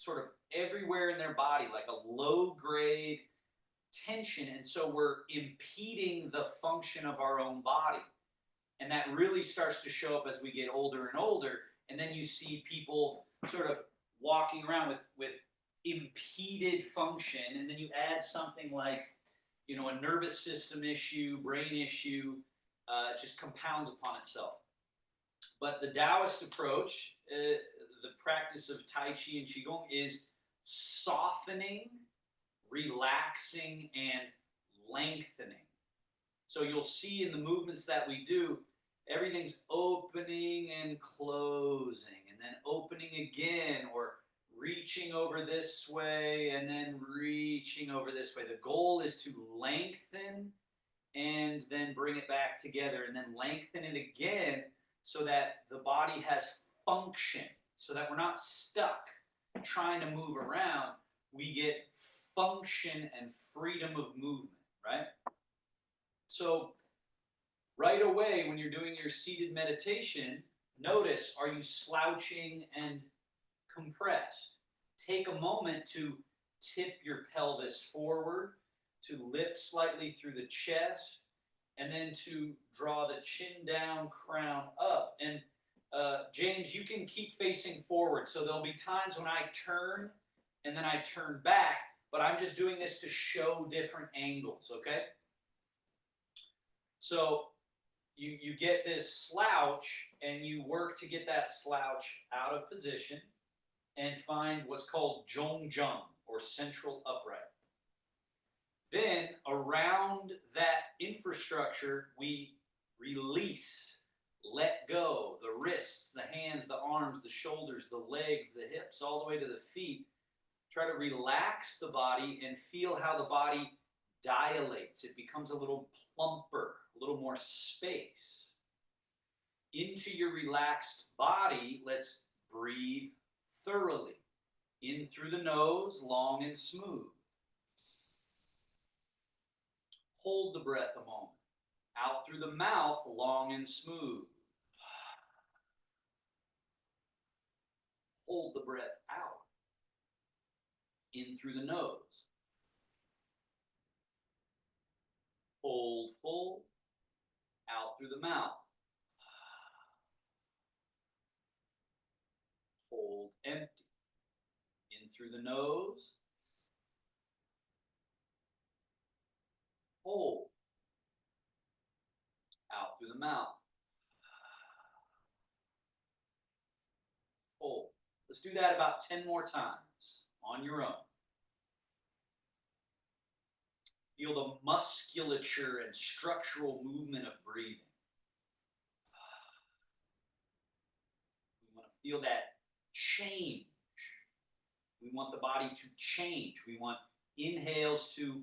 sort of everywhere in their body, like a low grade tension. And so we're impeding the function of our own body. And that really starts to show up as we get older and older. And then you see people sort of walking around with impeded function. And then you add something like, a nervous system issue, brain issue, it just compounds upon itself. But the Taoist approach, the practice of Tai Chi and Qigong, is softening, relaxing, and lengthening. So you'll see in the movements that we do, everything's opening and closing, and then opening again, or reaching over this way, and then reaching over this way. The goal is to lengthen and then bring it back together, and then lengthen it again so that the body has function, so that we're not stuck trying to move around. We get function and freedom of movement, right? So right away, when you're doing your seated meditation, notice, are you slouching and compressed? Take a moment to tip your pelvis forward, to lift slightly through the chest, and then to draw the chin down, crown up. And James, you can keep facing forward. So there'll be times when I turn and then I turn back, but I'm just doing this to show different angles, okay? So you get this slouch, and you work to get that slouch out of position and find what's called zhongjang, or central upright. Then around that infrastructure, we release, let go, the wrists, the hands, the arms, the shoulders, the legs, the hips, all the way to the feet. Try to relax the body and feel how the body dilates. It becomes a little plumper, a little more space. Into your relaxed body, let's breathe thoroughly. In through the nose, long and smooth. Hold the breath a moment. Out through the mouth, long and smooth. Hold the breath out. In through the nose. Hold full. Out through the mouth. Hold empty. In through the nose. Hold. Out through the mouth. Hold. Let's do that about 10 more times on your own. Feel the musculature and structural movement of breathing. We want to feel that change. We want the body to change. We want inhales to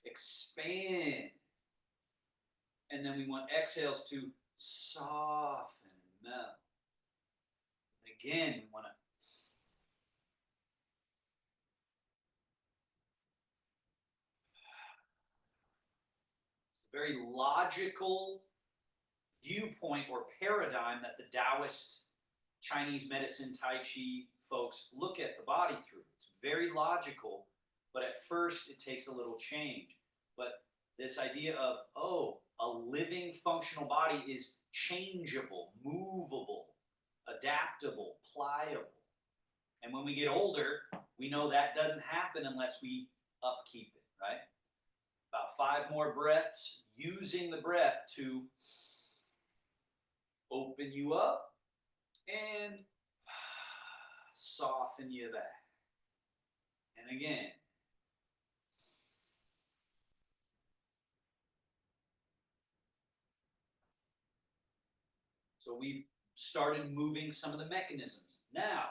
expand. And then we want exhales to soften and melt. And again, we want to very logical viewpoint or paradigm that the Taoist Chinese medicine, Tai Chi folks look at the body through. It's very logical, but at first it takes a little change. But this idea of, a living functional body is changeable, movable, adaptable, pliable. And when we get older, we know that doesn't happen unless we upkeep it, right? About 5 more breaths, using the breath to open you up and soften you back. And again. So we've started moving some of the mechanisms. Now,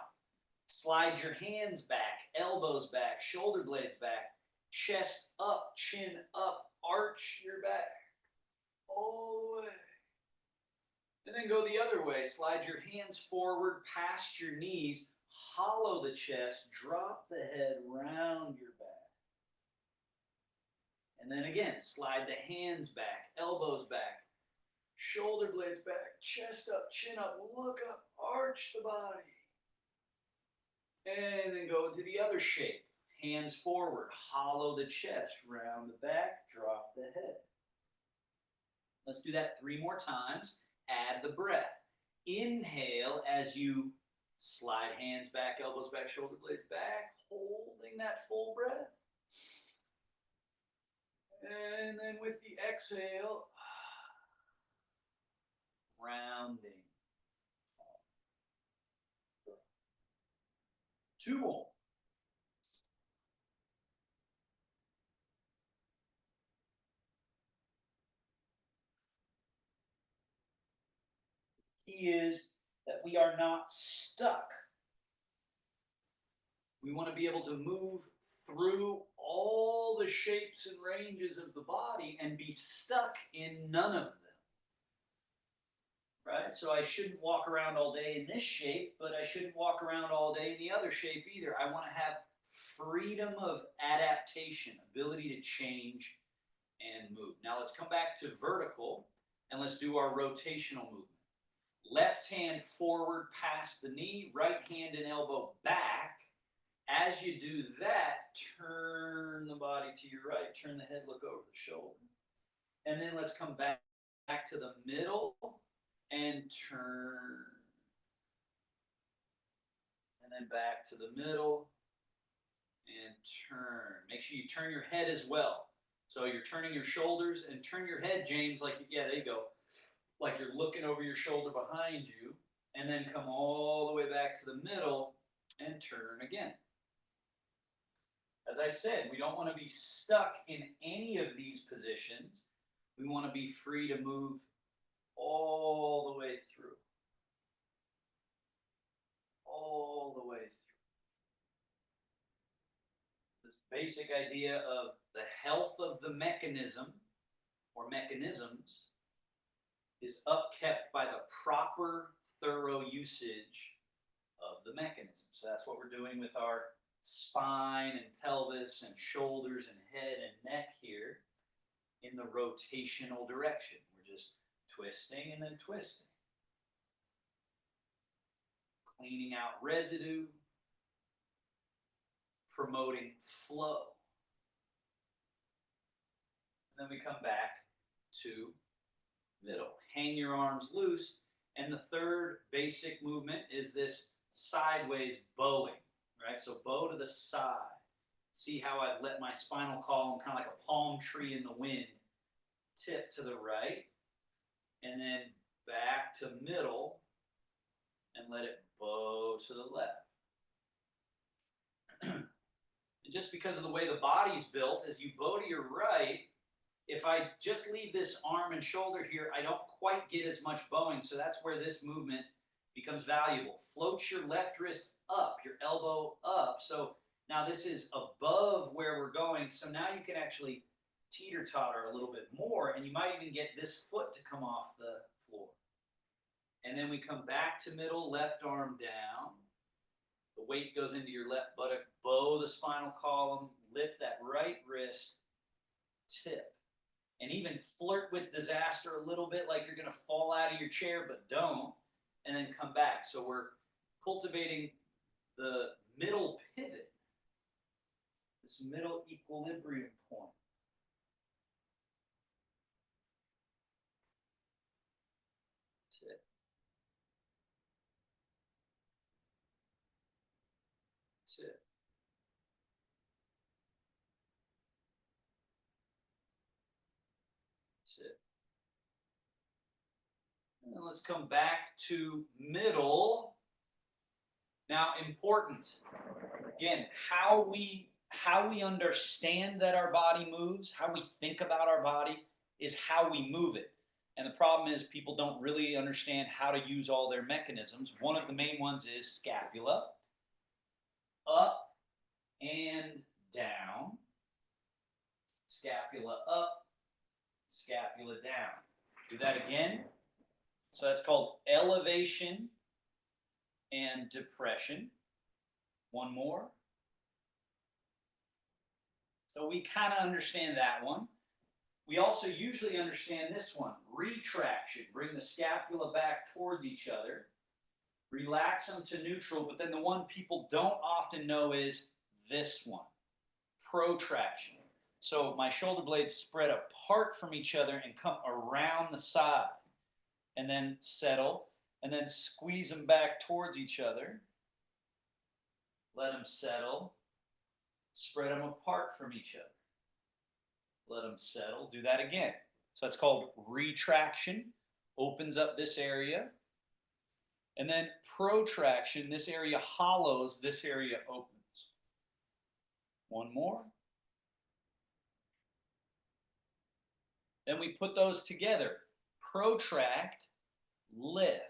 slide your hands back, elbows back, shoulder blades back, chest up, chin up, arch your back all the way. And then go the other way. Slide your hands forward past your knees, hollow the chest, drop the head round your back. And then again, slide the hands back, elbows back, shoulder blades back, chest up, chin up, look up, arch the body. And then go into the other shape. Hands forward, hollow the chest, round the back, drop the head. Let's do that 3 more times. Add the breath. Inhale as you slide hands back, elbows back, shoulder blades back, holding that full breath. And then with the exhale, rounding. 2 more. Key is that we are not stuck. We want to be able to move through all the shapes and ranges of the body and be stuck in none of them. Right? So I shouldn't walk around all day in this shape, but I shouldn't walk around all day in the other shape either. I want to have freedom of adaptation, ability to change and move. Now let's come back to vertical and let's do our rotational movement. Left hand forward past the knee, right hand and elbow back. As you do that, turn the body to your right, turn the head, look over the shoulder. And then let's come back to the middle and turn. And then back to the middle and turn. Make sure you turn your head as well. So you're turning your shoulders and turn your head, James, like, yeah, there you go. Like you're looking over your shoulder behind you, and then come all the way back to the middle and turn again. As I said, we don't want to be stuck in any of these positions. We want to be free to move all the way through. All the way through. This basic idea of the health of the mechanism or mechanisms is upkept by the proper, thorough usage of the mechanism. So that's what we're doing with our spine and pelvis and shoulders and head and neck here in the rotational direction. We're just twisting and then twisting. Cleaning out residue, promoting flow. And then we come back to middle. Hang your arms loose. And the third basic movement is this sideways bowing, right? So bow to the side. See how I've let my spinal column, kind of like a palm tree in the wind, tip to the right. And then back to middle and let it bow to the left. And just because of the way the body's built, as you bow to your right, if I just leave this arm and shoulder here, I don't quite get as much bowing. So that's where this movement becomes valuable. Float your left wrist up, your elbow up. So now this is above where we're going. So now you can actually teeter-totter a little bit more, and you might even get this foot to come off the floor. And then we come back to middle, left arm down. The weight goes into your left buttock. Bow the spinal column. Lift that right wrist. Tip. And even flirt with disaster a little bit, like you're going to fall out of your chair, but don't. And then come back. So we're cultivating the middle pivot, this middle equilibrium point. Tip. Tip. Tip. And then let's come back to middle. Now, important. Again, how we understand that our body moves, how we think about our body, is how we move it. And the problem is people don't really understand how to use all their mechanisms. One of the main ones is scapula. Up and down. Scapula up, scapula down. Do that again. So that's called elevation and depression. One more. So we kind of understand that one. We also usually understand this one, retraction. Bring the scapula back towards each other. Relax them to neutral, but then the one people don't often know is this one, protraction. So my shoulder blades spread apart from each other and come around the side, and then settle, and then squeeze them back towards each other. Let them settle, spread them apart from each other. Let them settle, do that again. So that's called retraction, opens up this area. And then protraction, this area hollows, this area opens. One more. Then we put those together. Protract, lift.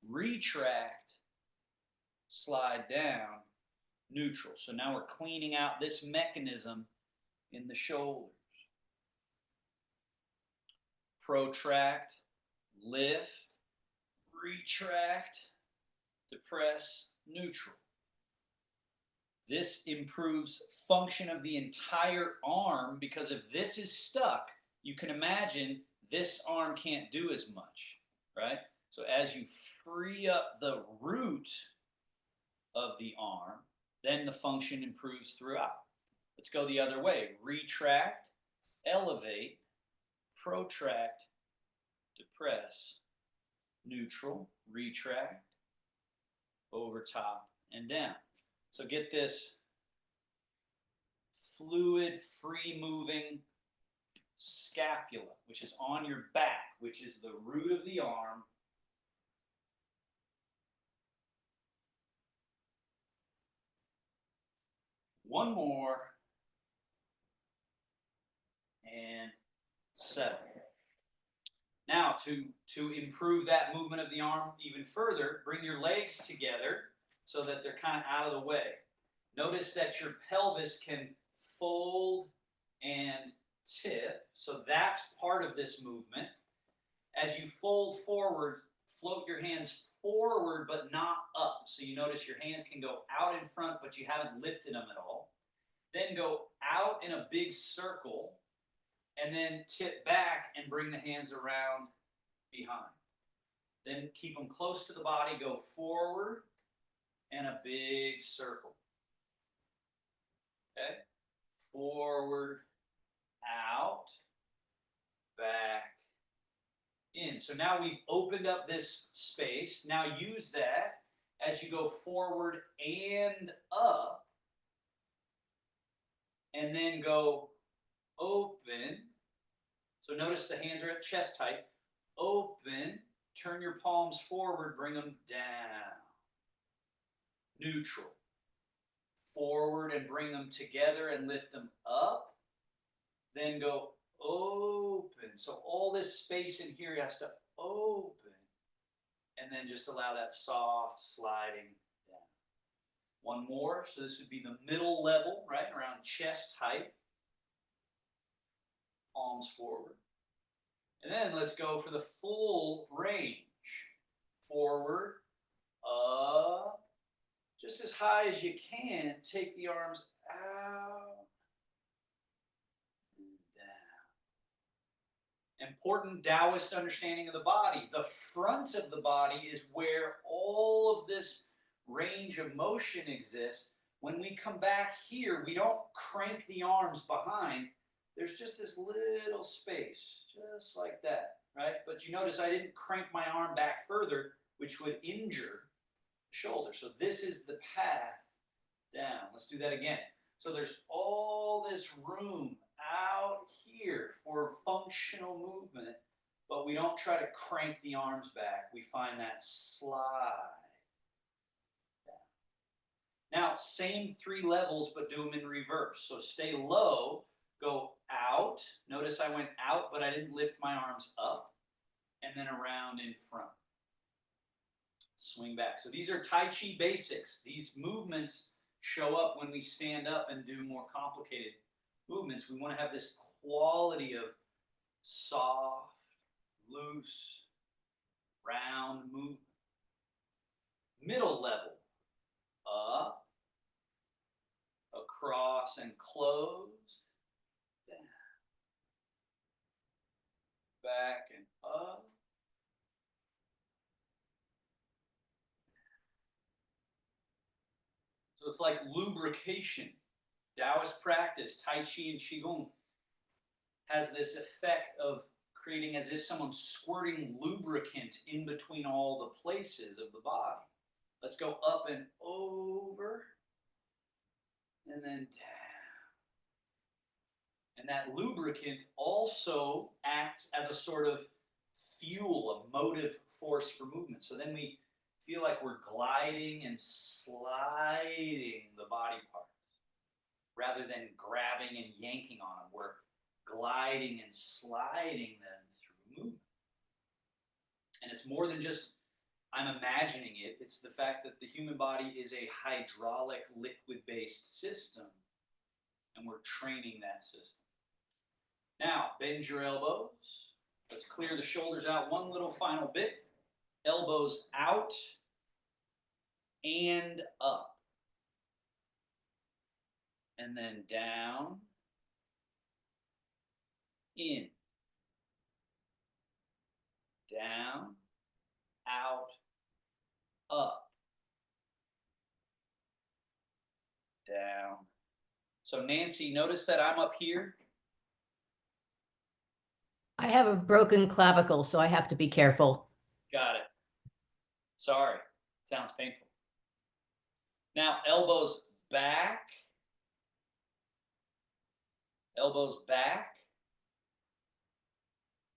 Retract, slide down, neutral. So now we're cleaning out this mechanism in the shoulders. Protract, lift, retract, depress, neutral. This improves function of the entire arm, because if this is stuck, you can imagine this arm can't do as much, right? So as you free up the root of the arm, then the function improves throughout. Let's go the other way. Retract, elevate, protract, depress, neutral, retract, over top and down. So get this fluid, free-moving scapula, which is on your back, which is the root of the arm. One more, and settle. Now, to improve that movement of the arm even further, bring your legs together so that they're kind of out of the way. Notice that your pelvis can fold and tip, so that's part of this movement. As you fold forward, float your hands forward but not up. So you notice your hands can go out in front, but you haven't lifted them at all. Then go out in a big circle, and then tip back and bring the hands around behind. Then keep them close to the body, go forward, and a big circle. Okay? Forward, out, back, in. So now we've opened up this space. Now use that as you go forward and up, and then go open. So notice the hands are at chest height. Open, turn your palms forward, bring them down. Neutral. Forward and bring them together and lift them up. Then go open. So all this space in here has to open. And then just allow that soft sliding down. One more. So this would be the middle level, right, around chest height. Palms forward. And then let's go for the full range. Forward, up, just as high as you can. Take the arms out and down. Important Taoist understanding of the body. The front of the body is where all of this range of motion exists. When we come back here, we don't crank the arms behind. There's just this little space, just like that, right? But you notice I didn't crank my arm back further, which would injure the shoulder. So this is the path down. Let's do that again. So there's all this room out here for functional movement, but we don't try to crank the arms back. We find that slide down. Now, same 3 levels, but do them in reverse. So stay low. Go out. Notice I went out, but I didn't lift my arms up. And then around in front. Swing back. So these are Tai Chi basics. These movements show up when we stand up and do more complicated movements. We want to have this quality of soft, loose, round movement. Middle level. Up, across and closed. Back and up, it's like lubrication. Taoist practice, Tai Chi and Qigong, has this effect of creating as if someone's squirting lubricant in between all the places of the body. Let's go up and over, and then down. And that lubricant also acts as a sort of fuel, a motive force for movement. So then we feel like we're gliding and sliding the body parts rather than grabbing and yanking on them. We're gliding and sliding them through movement. And it's more than just I'm imagining it. It's the fact that the human body is a hydraulic, liquid-based system, and we're training that system. Now, bend your elbows. Let's clear the shoulders out one little final bit. Elbows out and up. And then down, in, down, out, up, down. So Nancy, notice that I'm up here. I have a broken clavicle, so I have to be careful. Got it. Sorry, sounds painful. Now, elbows back,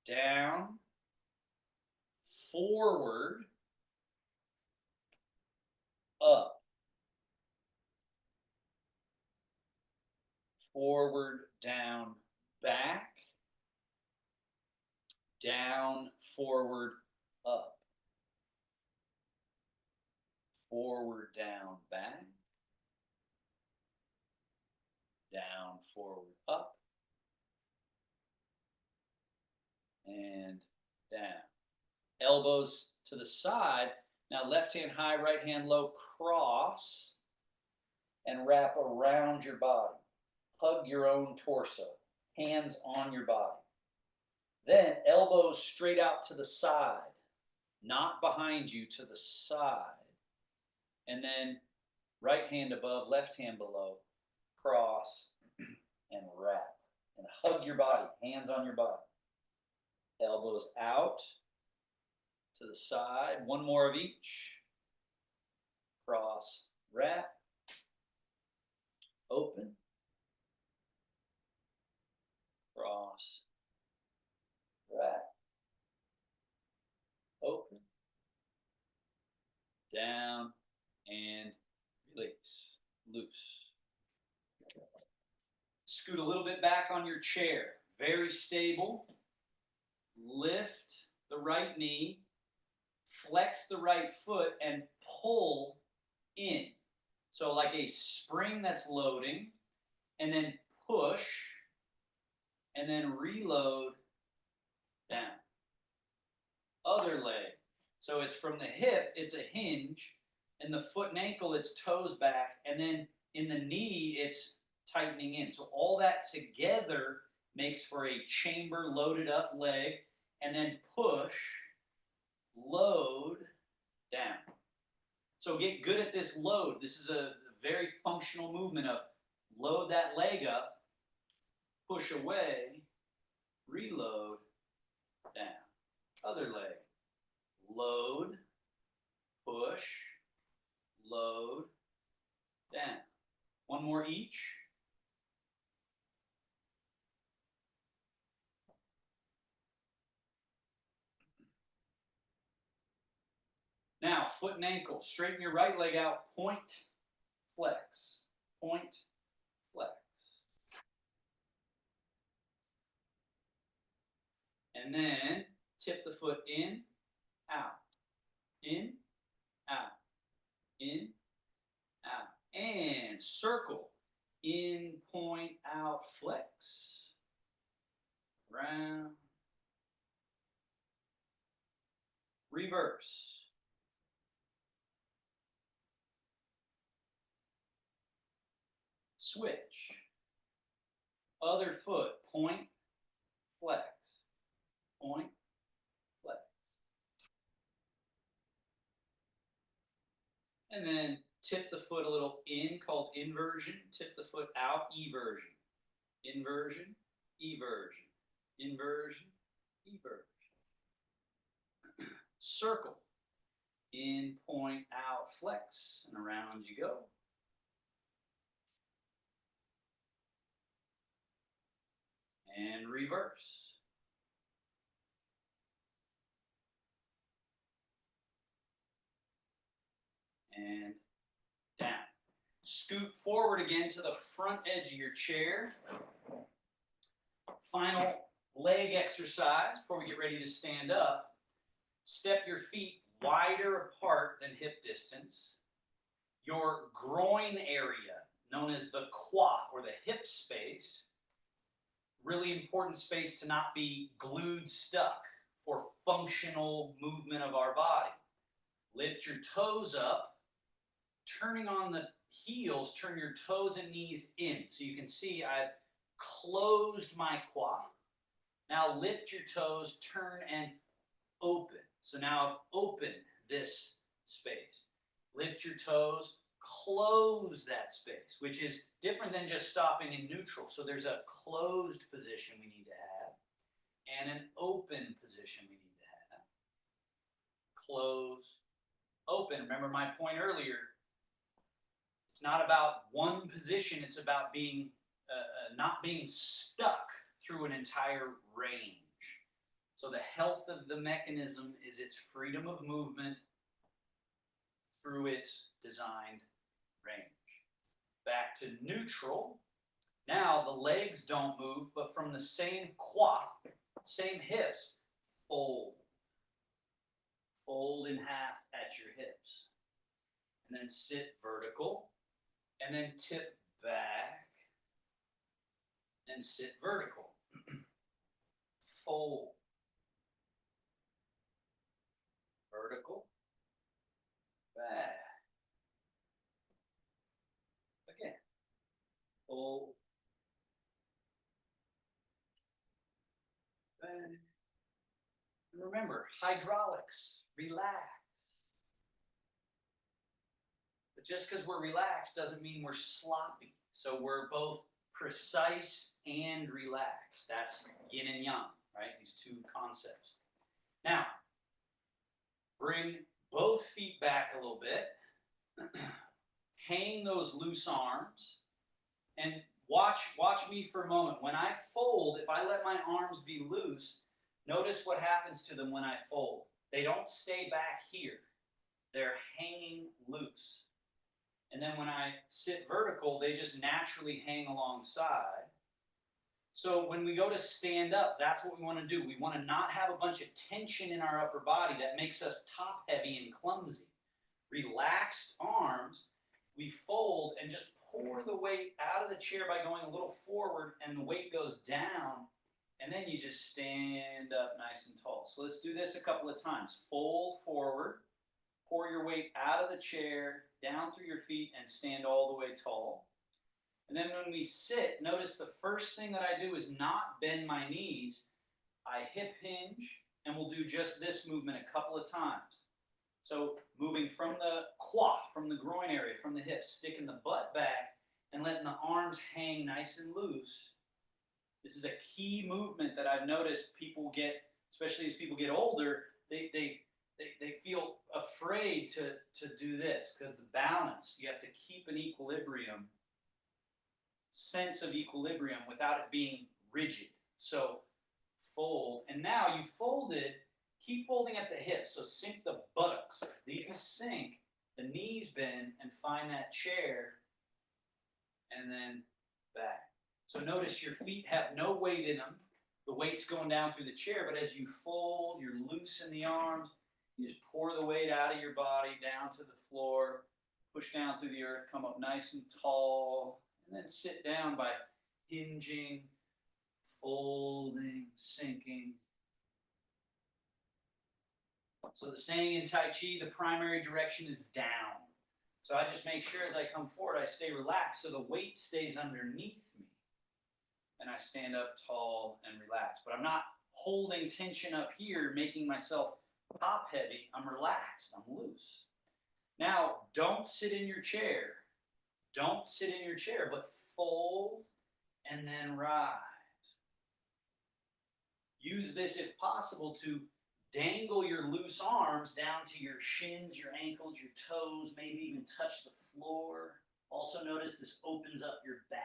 down, forward, up, forward, down, back, down, forward, up, forward, down, back, down, forward, up, and down. Elbows to the side. Now left hand high, right hand low, cross, and wrap around your body. Hug your own torso, hands on your body. Then elbows straight out to the side, not behind you, to the side. And then right hand above, left hand below, cross and wrap. And hug your body, hands on your body. Elbows out to the side, one more of each. Cross, wrap, open, cross, wrap, open, down, and release, loose. Scoot a little bit back on your chair, very stable. Lift the right knee, flex the right foot, and pull in. So like a spring that's loading, and then push, and then reload down. Other leg. So it's from the hip, it's a hinge, and the foot and ankle, it's toes back, and then in the knee, it's tightening in. So all that together makes for a chamber loaded up leg, and then push, load, down. So get good at this load. This is a very functional movement of load that leg up, push away, reload, down. Other leg. Load, push, load, down. One more each. Now, foot and ankle. Straighten your right leg out. Point, flex. Point, flex. And then tip the foot in, out. In, out. In, out. And circle. In, point, out, flex. Round. Reverse. Switch. Other foot, point, flex. Point, flex. And then Tip the foot a little in, called inversion. Tip the foot out, eversion. Inversion, eversion. Inversion, eversion. Circle. In, point, out, flex, and around you go. And reverse. And down. Scoot forward again to the front edge of your chair. Final leg exercise before we get ready to stand up. Step your feet wider apart than hip distance. Your groin area, known as the quad or the hip space, really important space to not be glued stuck for functional movement of our body. Lift your toes up, turning on the heels, turn your toes and knees in. So you can see I've closed my quad. Now lift your toes, turn and open. So now I've opened this space. Lift your toes, close that space, which is different than just stopping in neutral. So there's a closed position we need to have and an open position we need to have. Close, open. Remember my point earlier, it's not about one position, it's about being not being stuck through an entire range. So the health of the mechanism is its freedom of movement through its designed range. Back to neutral. Now the legs don't move, but from the same quad, same hips, fold. Fold in half at your hips. And then sit vertical, and then tip back, and sit vertical. Fold. Vertical. Back. Again. Fold. Back. And remember, hydraulics, relax. But just because we're relaxed doesn't mean we're sloppy. So we're both precise and relaxed. That's yin and yang, right? These two concepts. Now, bring both feet back a little bit. Hang those loose arms. And watch me for a moment. When I fold, if I let my arms be loose, notice what happens to them when I fold. They don't stay back here. They're hanging loose. And then when I sit vertical, they just naturally hang alongside. So when we go to stand up, that's what we want to do. We want to not have a bunch of tension in our upper body that makes us top heavy and clumsy. Relaxed arms, we fold and just pour the weight out of the chair by going a little forward, and the weight goes down, and then you just stand up nice and tall. So let's do this a couple of times. Fold forward, pour your weight out of the chair, down through your feet, and stand all the way tall. And then when we sit, notice the first thing that I do is not bend my knees. I hip hinge, and we'll do just this movement a couple of times. So moving from the quad, from the groin area, from the hips, sticking the butt back, and letting the arms hang nice and loose. This is a key movement that I've noticed people get, especially as people get older, they feel afraid to do this because the balance, you have to keep an equilibrium, sense of equilibrium without it being rigid. So fold, and now you folded, keep folding at the hips, so sink the buttocks. Leave the sink, the knees bend, and find that chair, and then back. So notice your feet have no weight in them. The weight's going down through the chair, but as you fold, you're loosening the arms. You just pour the weight out of your body down to the floor, push down through the earth, come up nice and tall, and then sit down by hinging, folding, sinking. So the saying in Tai Chi, the primary direction is down. So I just make sure as I come forward, I stay relaxed so the weight stays underneath me. And I stand up tall and relaxed. But I'm not holding tension up here, making myself top heavy. I'm relaxed, I'm loose. Now, don't sit in your chair. Don't sit in your chair, but fold and then rise. Use this, if possible, to dangle your loose arms down to your shins, your ankles, your toes, maybe even touch the floor. Also notice this opens up your back.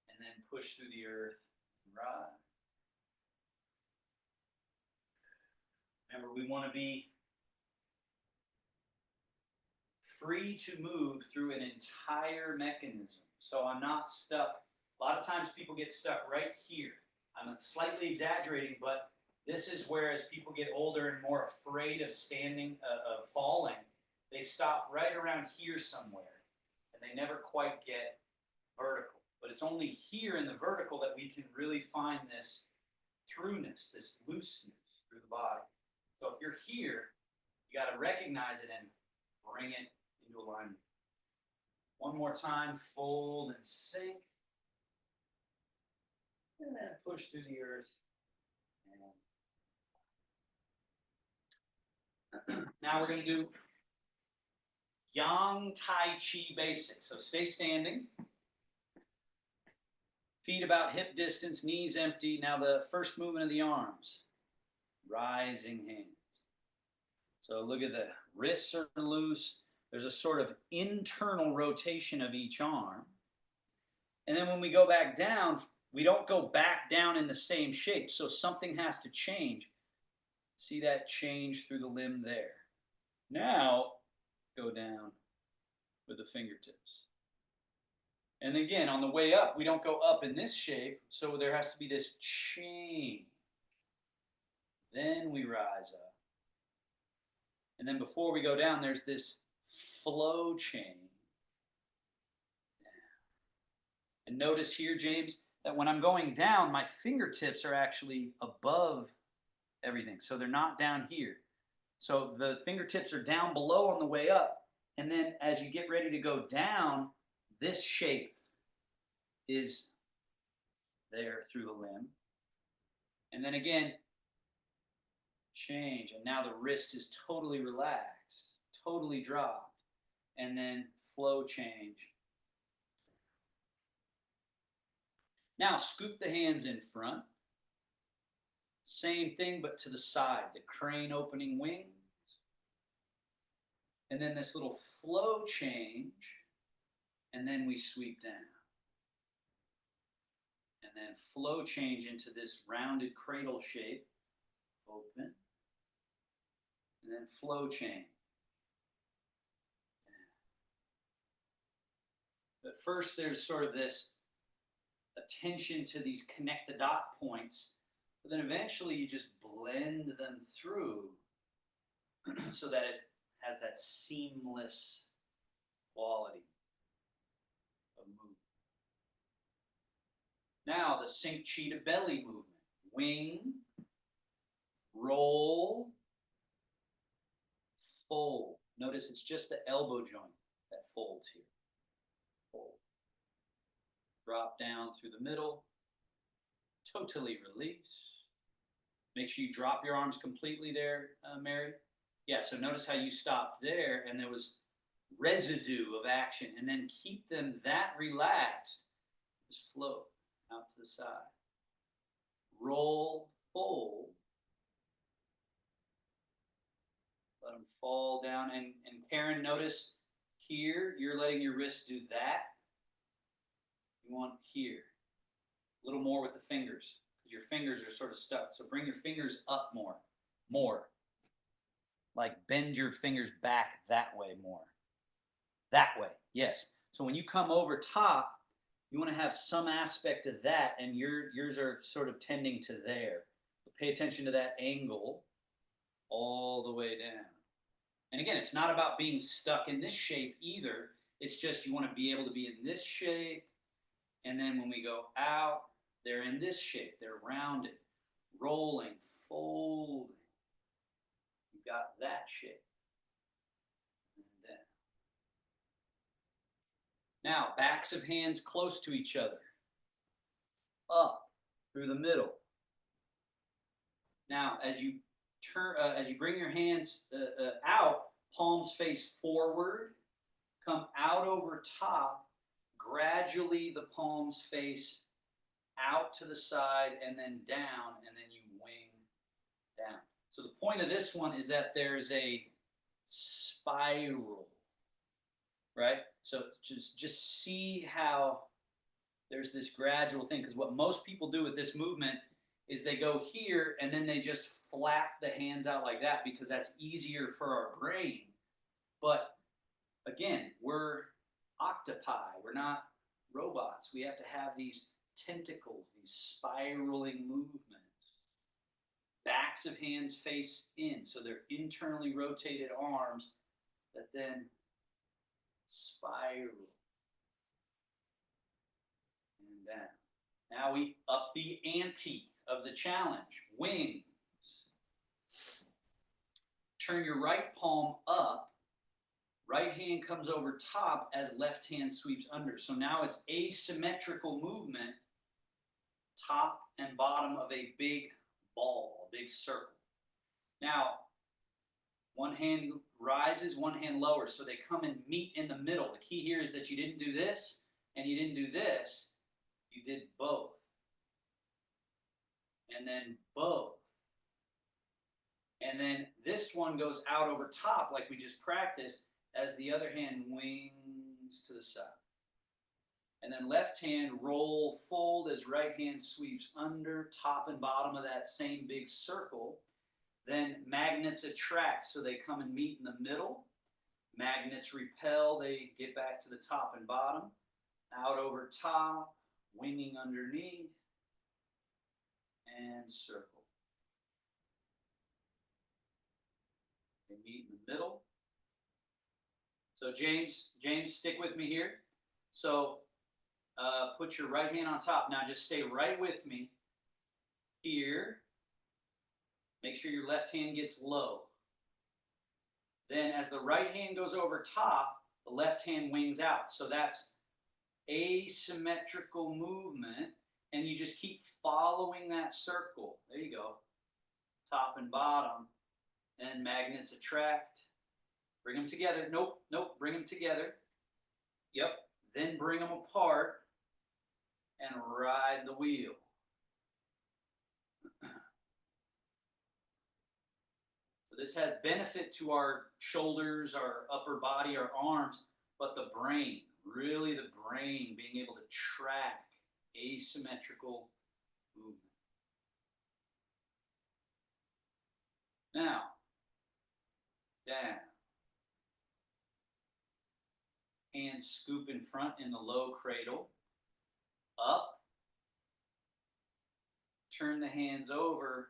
And then push through the earth and rise. Remember, we want to be free to move through an entire mechanism. So I'm not stuck. A lot of times people get stuck right here. I'm slightly exaggerating, but this is where, as people get older and more afraid of standing, of falling, they stop right around here somewhere, and they never quite get vertical. But it's only here in the vertical that we can really find this throughness, this looseness through the body. So if you're here, you got to recognize it and bring it into alignment. One more time, fold and sink. And then push through the earth. Now we're going to do Yang Tai Chi basics. So stay standing. Feet about hip distance, knees empty. Now the first movement of the arms. Rising hands. So look at the wrists are loose. There's a sort of internal rotation of each arm. And then when we go back down, we don't go back down in the same shape. So something has to change. See that change through the limb there. Now, go down with the fingertips. And again, on the way up, we don't go up in this shape. So there has to be this change. Then we rise up. And then before we go down, there's this flow change. And notice here, James, that when I'm going down, my fingertips are actually above everything. So they're not down here. So the fingertips are down below on the way up. And then as you get ready to go down, this shape is there through the limb. And then again, change. And now the wrist is totally relaxed, totally dropped. And then flow change. Now scoop the hands in front. Same thing, but to the side. The crane opening wings. And then this little flow change. And then we sweep down. And then flow change into this rounded cradle shape. Open. And then flow change. But first there's sort of this attention to these connect the dot points, but then eventually you just blend them through so that it has that seamless quality of movement. Now the sink chi to belly movement. Wing, roll, fold. Notice it's just the elbow joint that folds here. Fold. Drop down through the middle. Totally release. Make sure you drop your arms completely there, Mary. Yeah, so notice how you stopped there and there was residue of action. And then keep them that relaxed. Just float out to the side. Roll, fold. Let them fall down. And Karen, notice here, you're letting your wrist do that. You want here. A little more with the fingers, because your fingers are sort of stuck. So bring your fingers up more. More. Like bend your fingers back that way more. That way, yes. So when you come over top, you want to have some aspect of that, and yours are sort of tending to there. So pay attention to that angle all the way down. And again, it's not about being stuck in this shape either. It's just you want to be able to be in this shape. And then when we go out, they're in this shape. They're rounded, rolling, folding. You've got that shape. And then. Now, backs of hands close to each other. Up through the middle. Now, as you turn, as you bring your hands out, palms face forward, come out over top, gradually the palms face out to the side and then down, and then you wing down. So the point of this one is that there's a spiral, right? So just see how there's this gradual thing, because what most people do with this movement is they go here and then they just flap the hands out like that because that's easier for our brain. But again, we're octopi, we're not robots. We have to have these tentacles, these spiraling movements. Backs of hands face in, so they're internally rotated arms that then spiral and down. Now we up the ante of the challenge. Wings. Turn your right palm up. Right hand comes over top as left hand sweeps under. So now it's asymmetrical movement, top and bottom of a big ball, a big circle. Now, one hand rises, one hand lowers, so they come and meet in the middle. The key here is that you didn't do this and you didn't do this. You did both. And then both. And then this one goes out over top like we just practiced as the other hand wings to the side. And then left hand roll, fold as right hand sweeps under, top and bottom of that same big circle. Then magnets attract, so they come and meet in the middle. Magnets repel, they get back to the top and bottom. Out over top, winging underneath, and circle. They meet in the middle. So James, stick with me here. So put your right hand on top. Now just stay right with me here. Make sure your left hand gets low. Then as the right hand goes over top, the left hand wings out. So that's asymmetrical movement. And you just keep following that circle. There you go. Top and bottom. And magnets attract. Bring them together. Nope. Bring them together. Yep. Then bring them apart and ride the wheel. So this has benefit to our shoulders, our upper body, our arms, but the brain, really the brain being able to track asymmetrical movement. Now, down. Hands scoop in front in the low cradle. Up. Turn the hands over.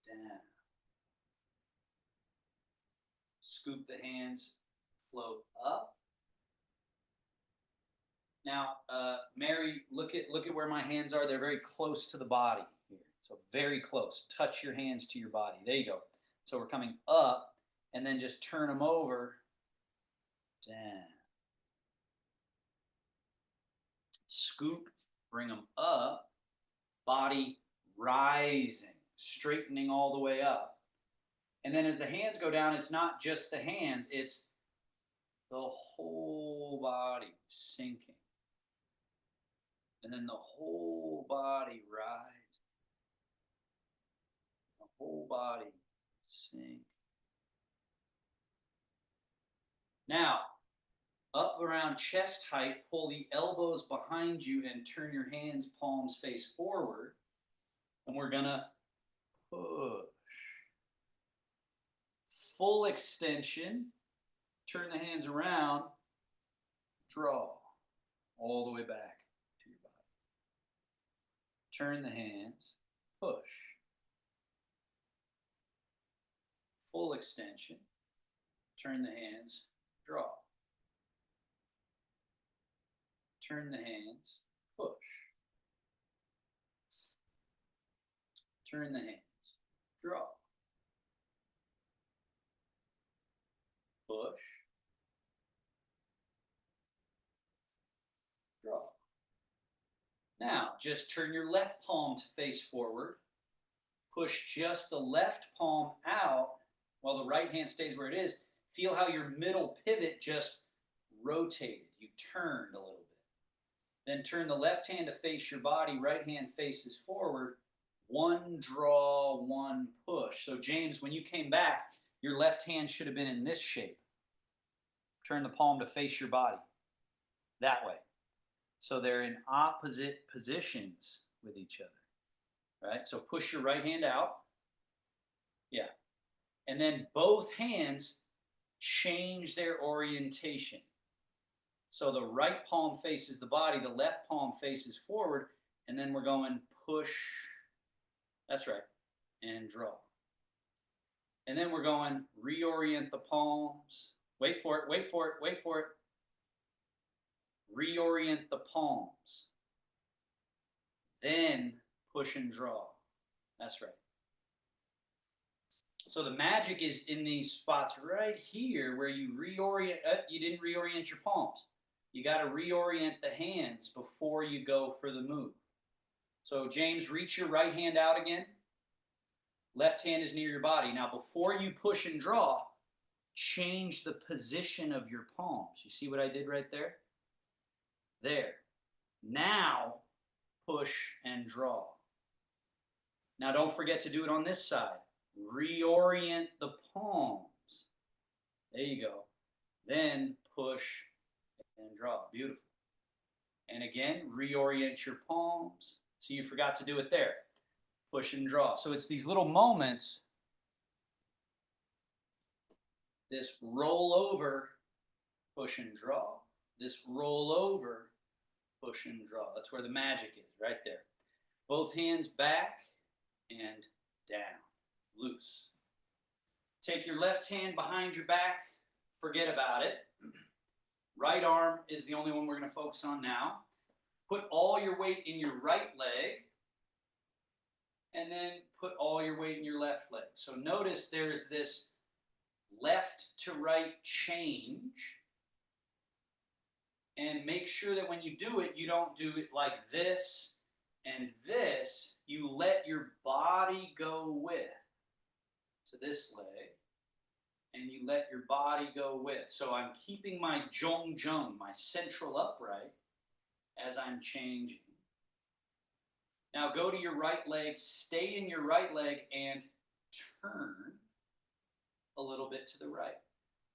Down. Scoop the hands, float up. Now, Mary, look at where my hands are. They're very close to the body here. So very close. Touch your hands to your body. There you go. So we're coming up, and then just turn them over. Down. Scoop, bring them up. Body rising, straightening all the way up. And then as the hands go down, it's not just the hands, it's the whole body sinking. And then the whole body rises. The whole body sink. Now, up around chest height, pull the elbows behind you and turn your hands, palms face forward. And we're gonna push. Full extension, turn the hands around, draw all the way back to your body. Turn the hands, push. Full extension, turn the hands, draw. Turn the hands, push. Turn the hands, draw. Push. Draw. Now, just turn your left palm to face forward. Push just the left palm out while the right hand stays where it is. Feel how your middle pivot just rotated. You turned a little bit. Then turn the left hand to face your body, right hand faces forward. One draw, one push. So James, when you came back, your left hand should have been in this shape. Turn the palm to face your body. That way. So they're in opposite positions with each other. Right? So push your right hand out. Yeah. And then both hands change their orientation. So the right palm faces the body, the left palm faces forward, and then we're going push. That's right. And draw. And then we're going reorient the palms. Wait for it, wait for it, wait for it. Reorient the palms. Then push and draw. That's right. So the magic is in these spots right here where you reorient. You didn't reorient your palms. You got to reorient the hands before you go for the move. So James, reach your right hand out again. Left hand is near your body. Now before you push and draw, change the position of your palms. You see what I did right there? There. Now push and draw. Now don't forget to do it on this side. Reorient the palms. There you go. Then push and draw. Beautiful. And again, reorient your palms. So you forgot to do it there. Push and draw. So it's these little moments. This roll over, push and draw. This roll over, push and draw. That's where the magic is, right there. Both hands back and down. Loose. Take your left hand behind your back. Forget about it. Right arm is the only one we're going to focus on now. Put all your weight in your right leg. And then put all your weight in your left leg. So notice there's this left to right change. And make sure that when you do it, you don't do it like this and this. You let your body go with. To this leg. And you let your body go with. So I'm keeping my zhong, my central upright, as I'm changing. Now go to your right leg, stay in your right leg, and turn a little bit to the right.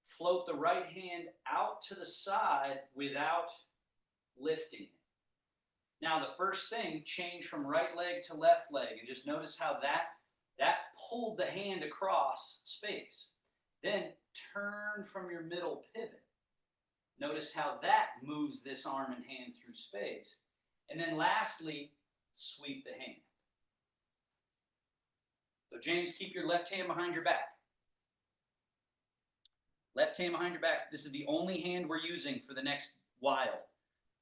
Float the right hand out to the side without lifting it. Now the first thing, change from right leg to left leg, and just notice how that pulled the hand across space. Then turn from your middle pivot. Notice how that moves this arm and hand through space. And then lastly, sweep the hand. So James, keep your left hand behind your back. Left hand behind your back. This is the only hand we're using for the next while.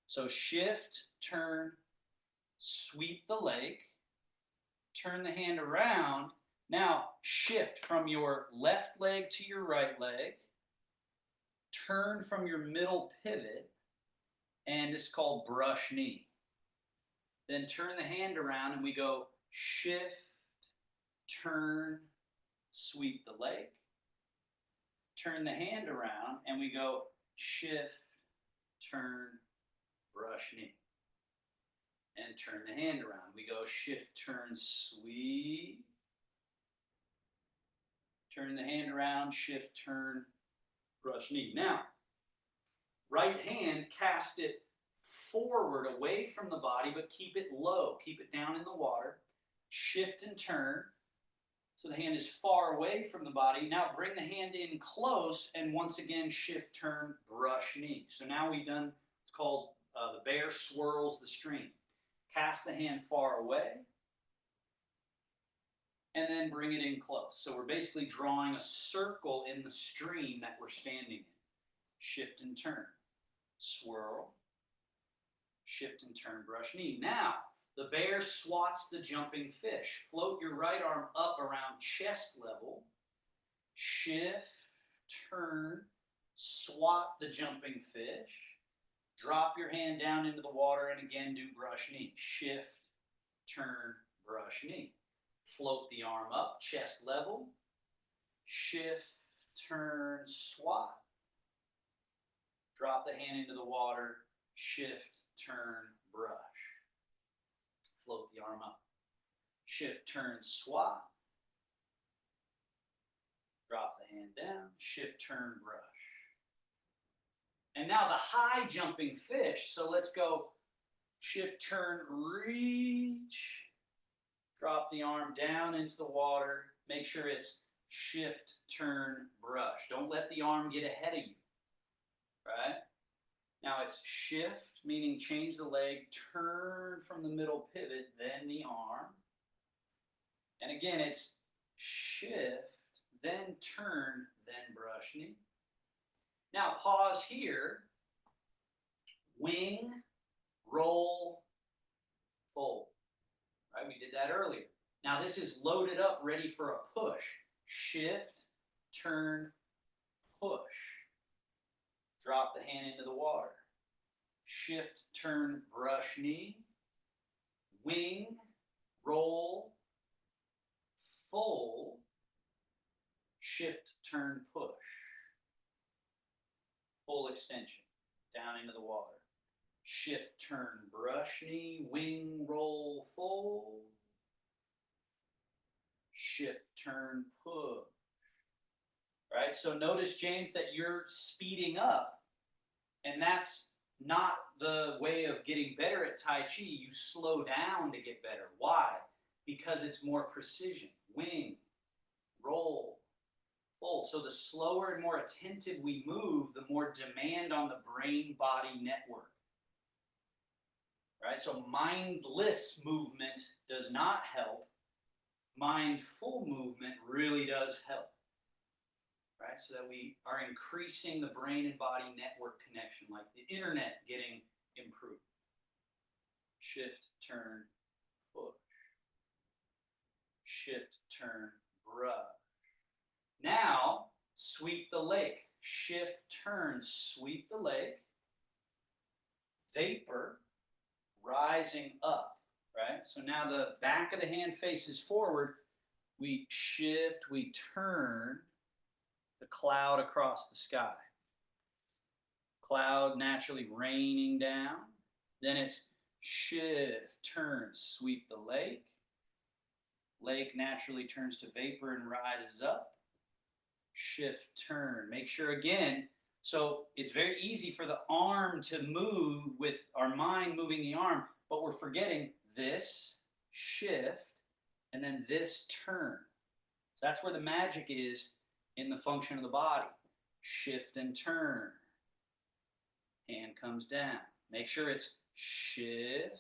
So shift, turn, sweep the leg, turn the hand around. Now shift from your left leg to your right leg, turn from your middle pivot, and it's called brush knee. Then turn the hand around and we go shift, turn, sweep the leg. Turn the hand around and we go shift, turn, brush knee. And turn the hand around. We go shift, turn, sweep. Turn the hand around, shift, turn, brush knee. Now, right hand, cast it forward away from the body, but keep it low. Keep it down in the water. Shift and turn. So the hand is far away from the body. Now bring the hand in close and once again shift, turn, brush knee. So now we've done, it's called the bear swirls the stream. Cast the hand far away and then bring it in close. So we're basically drawing a circle in the stream that we're standing in. Shift and turn, swirl, shift and turn, brush knee. Now, the bear swats the jumping fish. Float your right arm up around chest level. Shift, turn, swat the jumping fish. Drop your hand down into the water and again do brush knee. Shift, turn, brush knee. Float the arm up, chest level. Shift, turn, swat. Drop the hand into the water, shift, turn, brush. Float the arm up. Shift, turn, swat. Drop the hand down, shift, turn, brush. And now the high jumping fish. So let's go shift, turn, reach. Drop the arm down into the water. Make sure it's shift, turn, brush. Don't let the arm get ahead of you. Right? Now it's shift, meaning change the leg, turn from the middle pivot, then the arm. And again, it's shift, then turn, then brush knee. Now pause here. Wing, roll, fold. Right? We did that earlier. Now this is loaded up, ready for a push. Shift, turn, push. Drop the hand into the water. Shift, turn, brush knee. Wing, roll, fold. Shift, turn, push. Full extension. Down into the water. Shift, turn, brush knee. Wing, roll, fold. Shift, turn, push. Right? So notice, James, that you're speeding up. And that's not the way of getting better at Tai Chi. You slow down to get better. Why? Because it's more precision. Wing, roll, fold. So the slower and more attentive we move, the more demand on the brain-body network. Right? So mindless movement does not help. Mindful movement really does help. Right? So that we are increasing the brain and body network connection, like the internet getting improved. Shift, turn, push. Shift, turn, brush. Now, sweep the lake. Shift, turn, sweep the lake. Vapor, rising up. Right? So now the back of the hand faces forward. We shift, we turn the cloud across the sky. Cloud naturally raining down. Then it's shift, turn, sweep the lake. Lake naturally turns to vapor and rises up. Shift, turn. Make sure again, so it's very easy for the arm to move with our mind moving the arm, but we're forgetting this, shift, and then this turn. So that's where the magic is in the function of the body. Shift and turn. Hand comes down. Make sure it's shift,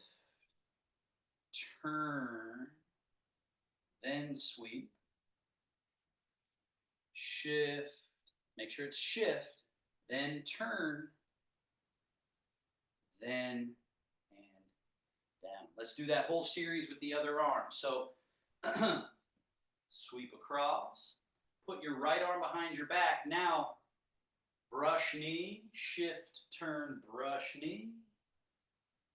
turn, then sweep. Shift. Make sure it's shift, then turn, then hand down. Let's do that whole series with the other arm. So sweep across. Put your right arm behind your back. Now, brush knee, shift, turn, brush knee.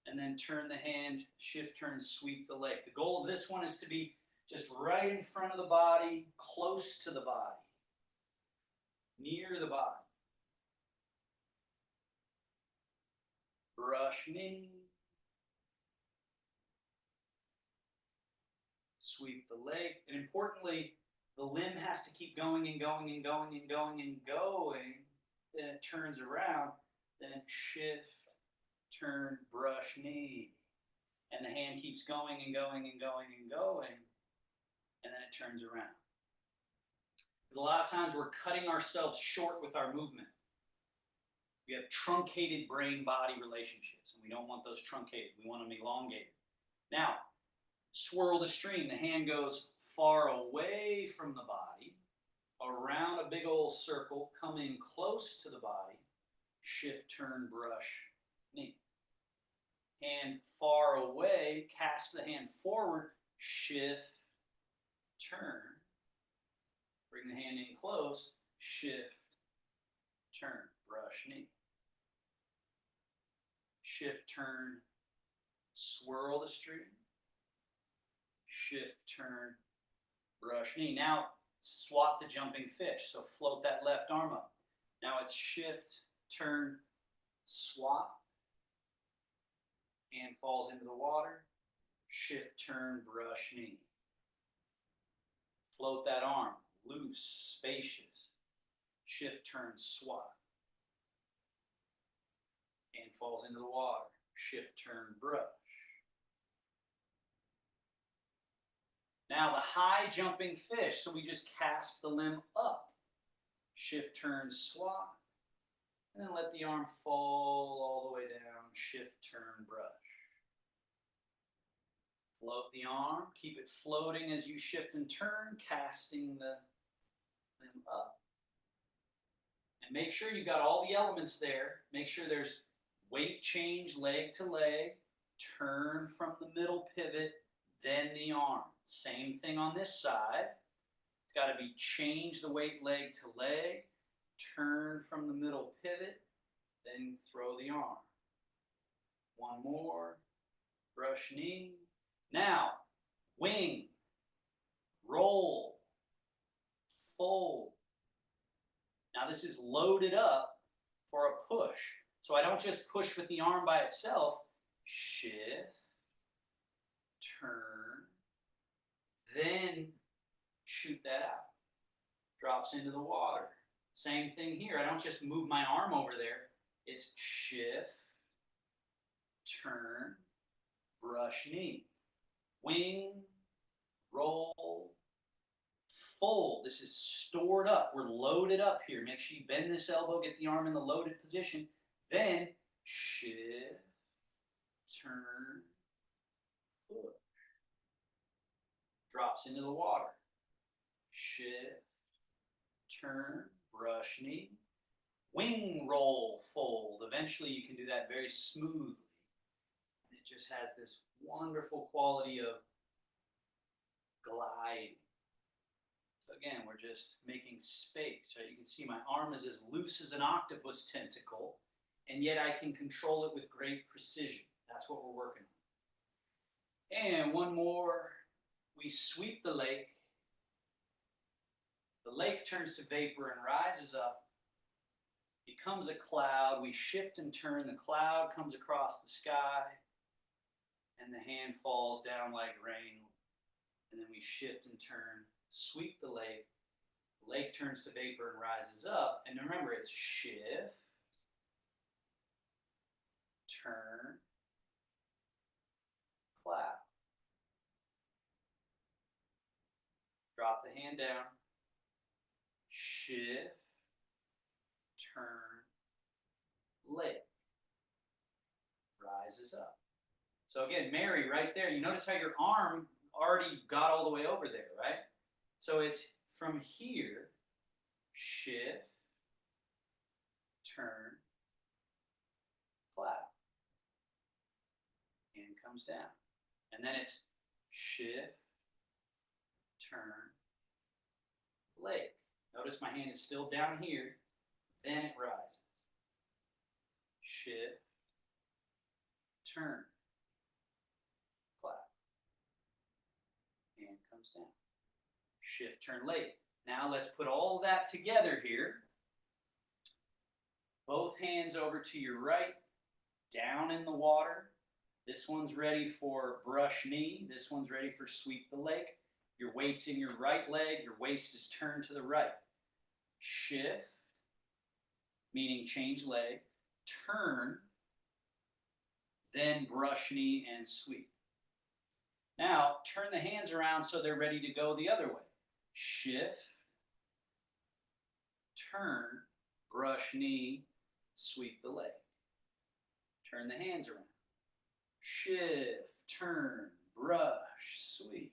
And then turn the hand, shift, turn, sweep the leg. The goal of this one is to be just right in front of the body, close to the body, near the body. Brush knee. Sweep the leg. And importantly, the limb has to keep going and going and going and going and going. Then it turns around. Then shift, turn, brush knee. And the hand keeps going and going and going and going. And then it turns around. Because a lot of times we're cutting ourselves short with our movement. We have truncated brain-body relationships, and we don't want those truncated. We want them elongated. Now, swirl the stream. The hand goes far away from the body, around a big old circle, come in close to the body, shift, turn, brush, knee. Hand far away, cast the hand forward, shift, turn. Bring the hand in close, shift, turn, brush, knee. Shift, turn, swirl the stream. Shift, turn, brush, knee. Now, swat the jumping fish. So float that left arm up. Now it's shift, turn, swat. Hand falls into the water. Shift, turn, brush, knee. Float that arm, loose, spacious. Shift, turn, swat. Hand falls into the water. Shift, turn, brush. Now the high jumping fish, so we just cast the limb up. Shift, turn, swat. And then let the arm fall all the way down. Shift, turn, brush. Float the arm. Keep it floating as you shift and turn, casting the limb up. And make sure you got all the elements there. Make sure there's weight change, leg to leg, turn from the middle pivot, then the arm. Same thing on this side. It's got to be change the weight leg to leg, turn from the middle pivot, then throw the arm. One more, brush knee. Now, wing, roll, fold. Now this is loaded up for a push. So I don't just push with the arm by itself. Shift, turn, then shoot that out. Drops into the water. Same thing here. I don't just move my arm over there. It's shift, turn, brush knee. Wing, roll, fold. This is stored up. We're loaded up here. Make sure you bend this elbow, get the arm in the loaded position. Then shift, turn, push. Drops into the water. Shift, turn, brush knee. Wing, roll, fold. Eventually you can do that very smoothly. And it just has this wonderful quality of gliding. So again, we're just making space. Right? You can see my arm is as loose as an octopus tentacle, and yet I can control it with great precision. That's what we're working on. And one more. We sweep the lake. The lake turns to vapor and rises up, becomes a cloud. We shift and turn. The cloud comes across the sky, and the hand falls down like rain. And then we shift and turn, sweep the lake. The lake turns to vapor and rises up. And remember, it's shift, turn, cloud. Drop the hand down. Shift, turn, lake. Rises up. So again, Mary, right there, you notice how your arm already got all the way over there, right? So it's from here, shift, turn, cloud. Hand comes down. And then it's shift, turn, lake. Notice my hand is still down here, then it rises. Shift, turn, cloud. Hand comes down. Shift, turn, lake. Now let's put all that together here. Both hands over to your right, down in the water. This one's ready for brush knee. This one's ready for sweep the lake. Your weight's in your right leg. Your waist is turned to the right. Shift, meaning change leg. Turn, then brush knee and sweep. Now, turn the hands around so they're ready to go the other way. Shift, turn, brush knee, sweep the leg. Turn the hands around. Shift, turn, brush, sweep.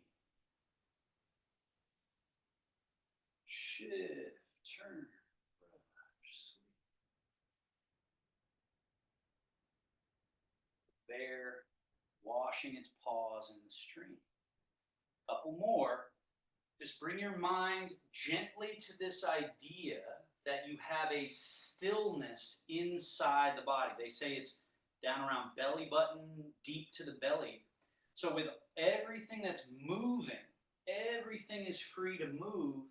Shift, turn, brush, sweep. Bear washing its paws in the stream. Couple more. Just bring your mind gently to this idea that you have a stillness inside the body. They say it's down around belly button, deep to the belly. So with everything that's moving, everything is free to move.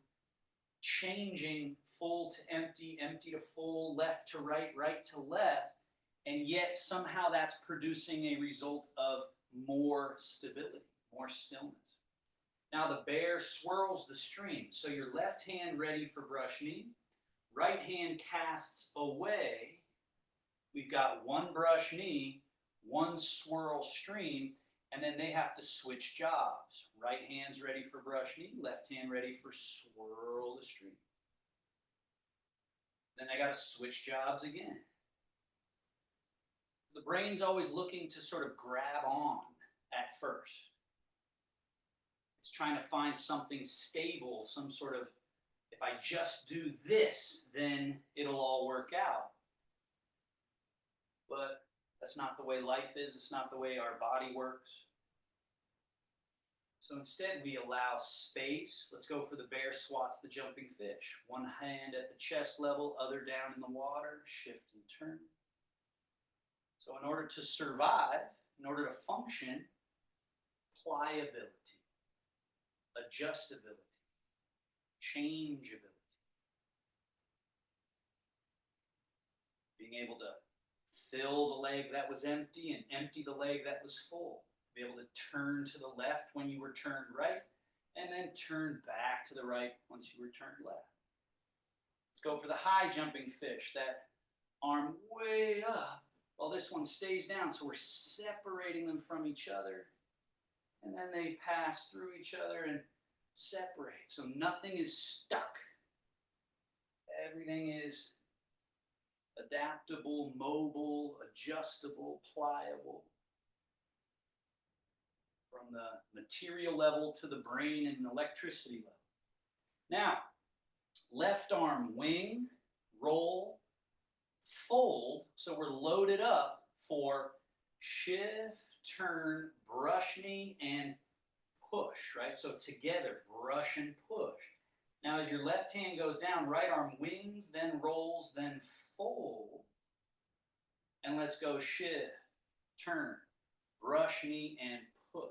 changing full to empty, empty to full, left to right, right to left, and yet somehow that's producing a result of more stability, more stillness. Now the bear swirls the stream. So your left hand ready for brush knee, right hand casts away. We've got one brush knee, one swirl stream, and then they have to switch jobs. Right hand's ready for brush knee, left hand ready for swirl the stream. Then they got to switch jobs again. The brain's always looking to sort of grab on at first. It's trying to find something stable, some sort of, if I just do this, then it'll all work out. But that's not the way life is. It's not the way our body works. So instead, we allow space. Let's go for the bear swats the jumping fish. One hand at the chest level, other down in the water, shift and turn. So in order to survive, in order to function, pliability, adjustability, changeability. Being able to fill the leg that was empty and empty the leg that was full. Be able to turn to the left when you were turned right, and then turn back to the right once you were turned left. Let's go for the high jumping fish, that arm way up, while this one stays down. So we're separating them from each other, and then they pass through each other and separate. So nothing is stuck. Everything is adaptable, mobile, adjustable, pliable. From the material level to the brain and electricity level. Now, left arm wing, roll, fold. So we're loaded up for shift, turn, brush knee, and push, right? So together, brush and push. Now, as your left hand goes down, right arm wings, then rolls, then fold. And let's go shift, turn, brush knee, and push.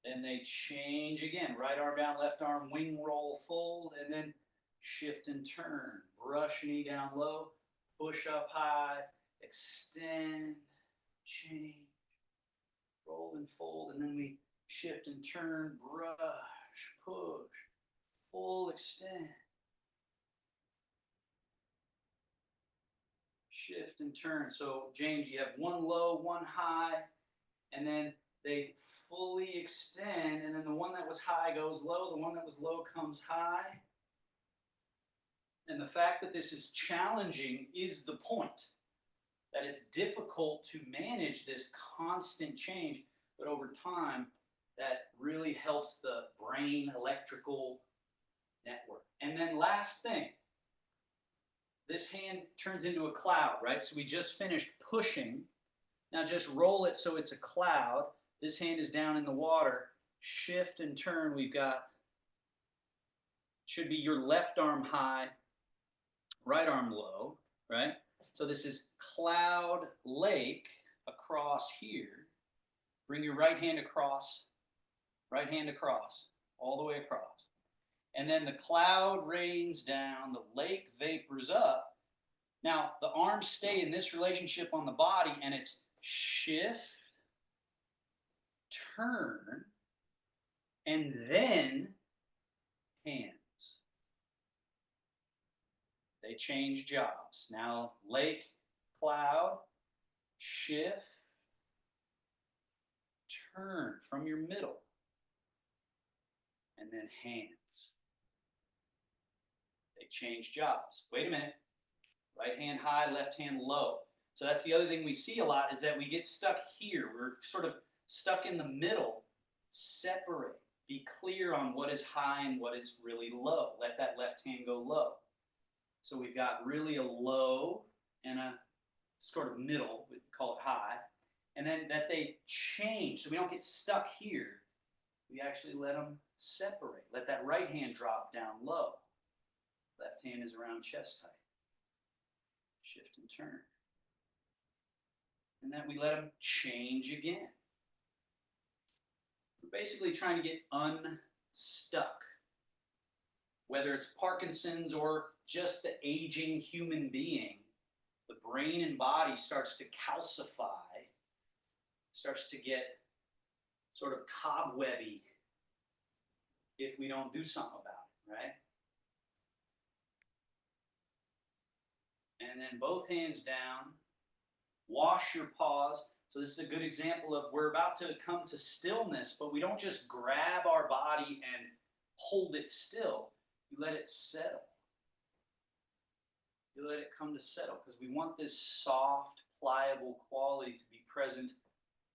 Then they change again. Right arm down, left arm, wing, roll, fold, and then shift and turn. Brush knee down low, push up high, extend, change, roll and fold, and then we shift and turn, brush, push, full extend. Shift and turn. So, James, you have one low, one high, and then they fully extend, and then the one that was high goes low, the one that was low comes high. And the fact that this is challenging is the point, that it's difficult to manage this constant change, but over time, that really helps the brain electrical network. And then last thing, this hand turns into a cloud, right? So we just finished pushing. Now just roll it so it's a cloud. This hand is down in the water. Shift and turn. We've got, should be your left arm high, right arm low, right? So this is cloud lake across here. Bring your right hand across, all the way across. And then the cloud rains down, the lake vapors up. Now, the arms stay in this relationship on the body, and it's shift, turn, and then hands. They change jobs. Now, lake, cloud, shift, turn from your middle, and then hands. They change jobs. Wait a minute. Right hand high, left hand low. So that's the other thing we see a lot, is that we get stuck here. We're sort of stuck in the middle. Separate. Be clear on what is high and what is really low. Let that left hand go low. So we've got really a low and a sort of middle, we call it high. And then that they change, so we don't get stuck here. We actually let them separate. Let that right hand drop down low. Left hand is around chest height. Shift and turn. And then we let them change again. We're basically trying to get unstuck. whether it's Parkinson's or just the aging human being, the brain and body starts to calcify, starts to get sort of cobwebby if we don't do something about it, right? And then both hands down, wash your paws. So this is a good example of we're about to come to stillness, but we don't just grab our body and hold it still. You let it settle. You let it come to settle because we want this soft, pliable quality to be present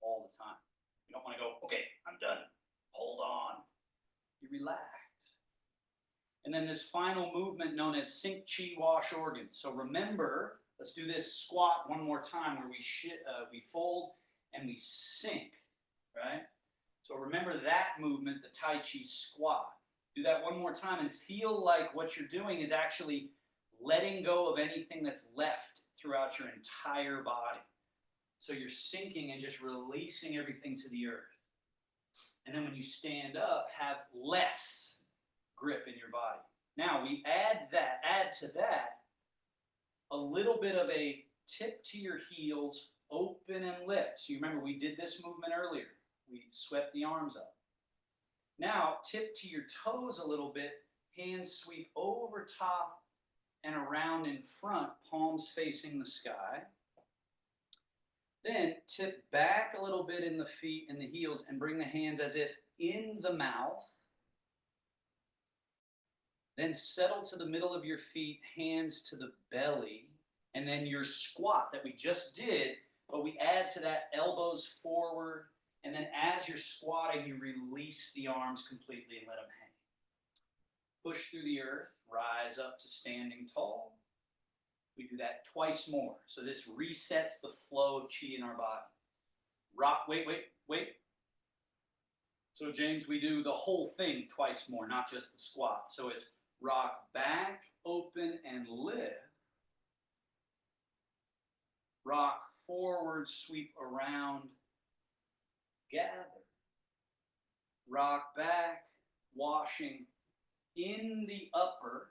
all the time. You don't want to go, okay, I'm done. Hold on. You relax. And then this final movement known as sink, chi, wash organs. So remember, let's do this squat one more time where we fold and we sink, right? So remember that movement, the Tai Chi squat. Do that one more time and feel like what you're doing is actually letting go of anything that's left throughout your entire body. So you're sinking and just releasing everything to the earth. And then when you stand up, have less grip in your body. Now we add to that a little bit of a tip to your heels, open and lift. So you remember we did this movement earlier. We swept the arms up. Now tip to your toes a little bit, hands sweep over top and around in front, palms facing the sky. Then tip back a little bit in the feet and the heels and bring the hands as if in the mouth. Then settle to the middle of your feet, hands to the belly. And then your squat that we just did, but we add to that elbows forward. And then as you're squatting, you release the arms completely and let them hang. Push through the earth, rise up to standing tall. We do that twice more. So this resets the flow of chi in our body. Rock, wait. So James, we do the whole thing twice more, not just the squat. So it's rock back, open, and lift. Rock forward, sweep around, gather. Rock back, washing in the upper.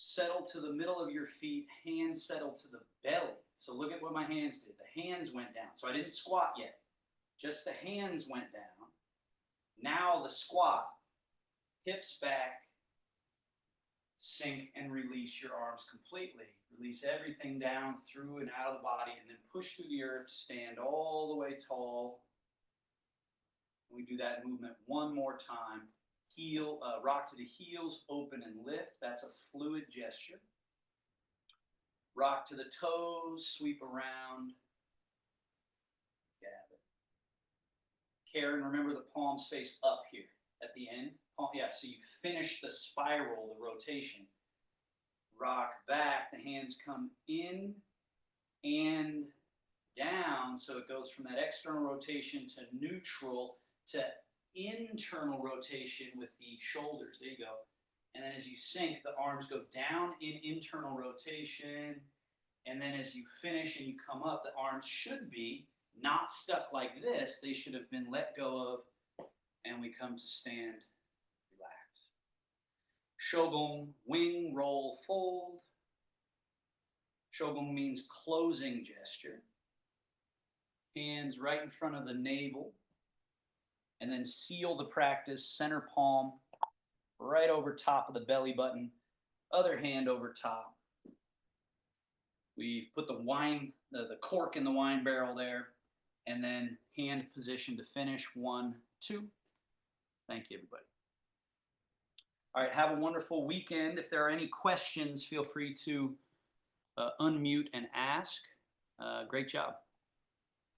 Settle to the middle of your feet, hands settle to the belly. So look at what my hands did. The hands went down. So I didn't squat yet. Just the hands went down. Now the squat, hips back, sink and release your arms completely. Release everything down through and out of the body and then push through the earth, stand all the way tall. We do that movement one more time. Rock to the heels, open and lift. That's a fluid gesture. Rock to the toes, sweep around, gather. Karen, remember the palms face up here at the end. So you finish the spiral, the rotation. Rock back, the hands come in and down. So it goes from that external rotation to neutral to internal rotation with the shoulders. There you go. And then as you sink, the arms go down in internal rotation. And then as you finish and you come up, the arms should be not stuck like this. They should have been let go of. And we come to stand, relax. Shogun, wing, roll, fold. Shogun means closing gesture. Hands right in front of the navel. And then seal the practice, center palm right over top of the belly button, other hand over top. We've put the cork in the wine barrel there, and then hand position to finish. 1, 2. Thank you, everybody. All right, have a wonderful weekend. If there are any questions, feel free to unmute and ask. Great job.